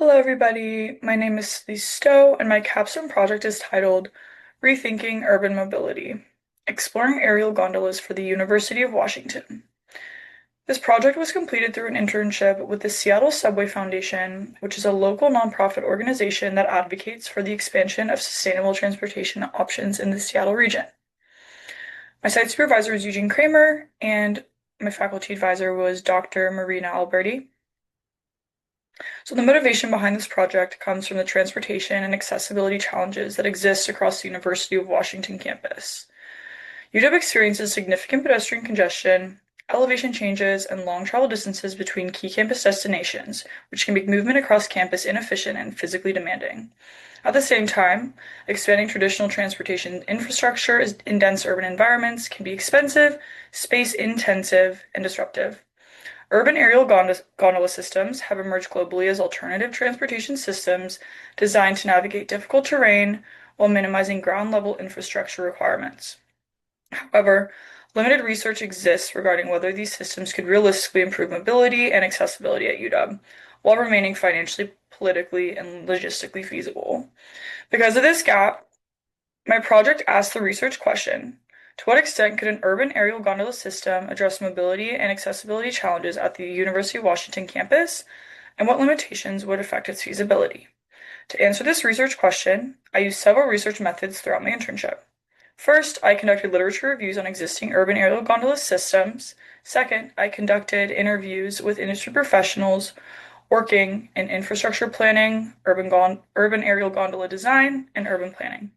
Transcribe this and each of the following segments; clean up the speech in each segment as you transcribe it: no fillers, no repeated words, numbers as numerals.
Hello, everybody. My name is Celise Stowe, and my capstone project is titled Rethinking Urban Mobility, Exploring Aerial Gondolas for the University of Washington. This project was completed through an internship with the Seattle Subway Foundation, which is a local nonprofit organization that advocates for the expansion of sustainable transportation options in the Seattle region. My site supervisor was Eugene Kramer, and my faculty advisor was Dr. Marina Alberti. So the motivation behind this project comes from the transportation and accessibility challenges that exist across the University of Washington campus. UW experiences significant pedestrian congestion, elevation changes, and long travel distances between key campus destinations, which can make movement across campus inefficient and physically demanding. At the same time, expanding traditional transportation infrastructure in dense urban environments can be expensive, space-intensive, and disruptive. Urban aerial gondola systems have emerged globally as alternative transportation systems designed to navigate difficult terrain while minimizing ground-level infrastructure requirements. However, limited research exists regarding whether these systems could realistically improve mobility and accessibility at UW, while remaining financially, politically, and logistically feasible. Because of this gap, my project asked the research question: to what extent could an urban aerial gondola system address mobility and accessibility challenges at the University of Washington campus, and what limitations would affect its feasibility? To answer this research question, I used several research methods throughout my internship. First, I conducted literature reviews on existing urban aerial gondola systems. Second, I conducted interviews with industry professionals working in infrastructure planning, urban aerial gondola design, and urban planning.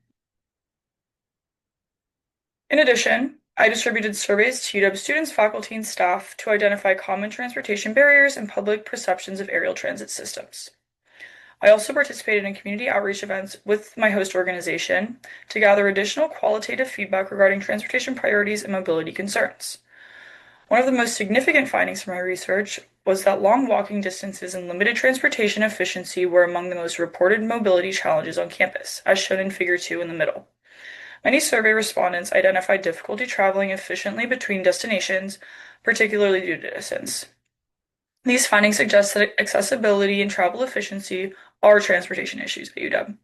In addition, I distributed surveys to UW students, faculty, and staff to identify common transportation barriers and public perceptions of aerial transit systems. I also participated in community outreach events with my host organization to gather additional qualitative feedback regarding transportation priorities and mobility concerns. One of the most significant findings from my research was that long walking distances and limited transportation efficiency were among the most reported mobility challenges on campus, as shown in Figure 2 in the middle. Many survey respondents identified difficulty traveling efficiently between destinations, particularly due to distance. These findings suggest that accessibility and travel efficiency are transportation issues at UW.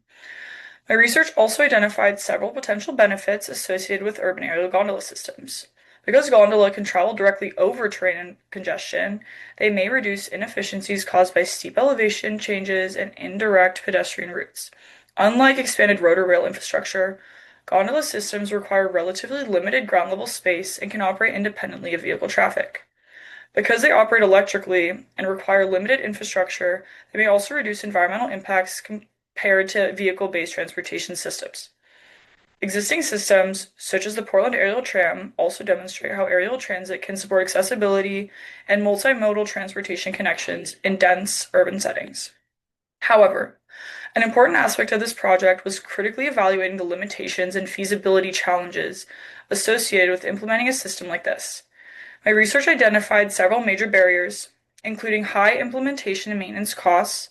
My research also identified several potential benefits associated with urban aerial gondola systems. Because gondola can travel directly over terrain and congestion, they may reduce inefficiencies caused by steep elevation changes and indirect pedestrian routes. Unlike expanded road or rail infrastructure, gondola systems require relatively limited ground level space and can operate independently of vehicle traffic. Because they operate electrically and require limited infrastructure, they may also reduce environmental impacts compared to vehicle-based transportation systems. Existing systems, such as the Portland Aerial Tram, also demonstrate how aerial transit can support accessibility and multimodal transportation connections in dense urban settings. However, an important aspect of this project was critically evaluating the limitations and feasibility challenges associated with implementing a system like this. My research identified several major barriers, including high implementation and maintenance costs,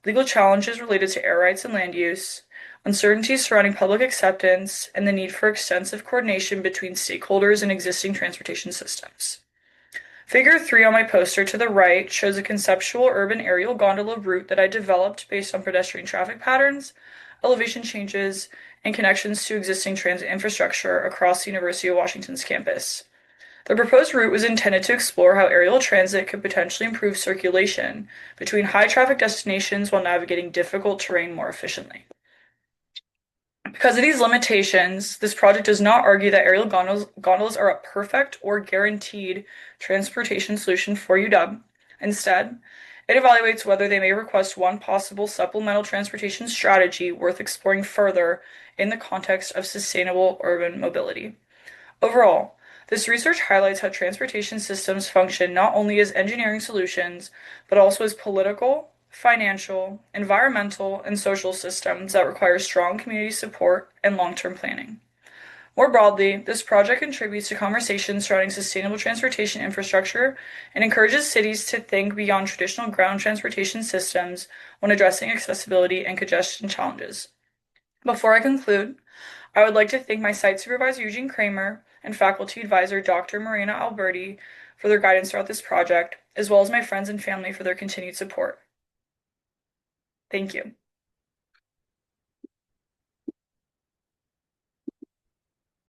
legal challenges related to air rights and land use, uncertainties surrounding public acceptance, and the need for extensive coordination between stakeholders and existing transportation systems. Figure 3 on my poster to the right shows a conceptual urban aerial gondola route that I developed based on pedestrian traffic patterns, elevation changes, and connections to existing transit infrastructure across the University of Washington's campus. The proposed route was intended to explore how aerial transit could potentially improve circulation between high-traffic destinations while navigating difficult terrain more efficiently. Because of these limitations, this project does not argue that aerial gondolas are a perfect or guaranteed transportation solution for UW. Instead, it evaluates whether they may request one possible supplemental transportation strategy worth exploring further in the context of sustainable urban mobility. Overall, this research highlights how transportation systems function not only as engineering solutions, but also as political, financial, environmental, and social systems that require strong community support and long-term planning. More broadly, this project contributes to conversations surrounding sustainable transportation infrastructure and encourages cities to think beyond traditional ground transportation systems when addressing accessibility and congestion challenges. Before I conclude, I would like to thank my site supervisor, Eugene Kramer, and faculty advisor, Dr. Marina Alberti, for their guidance throughout this project, as well as my friends and family for their continued support. Thank you.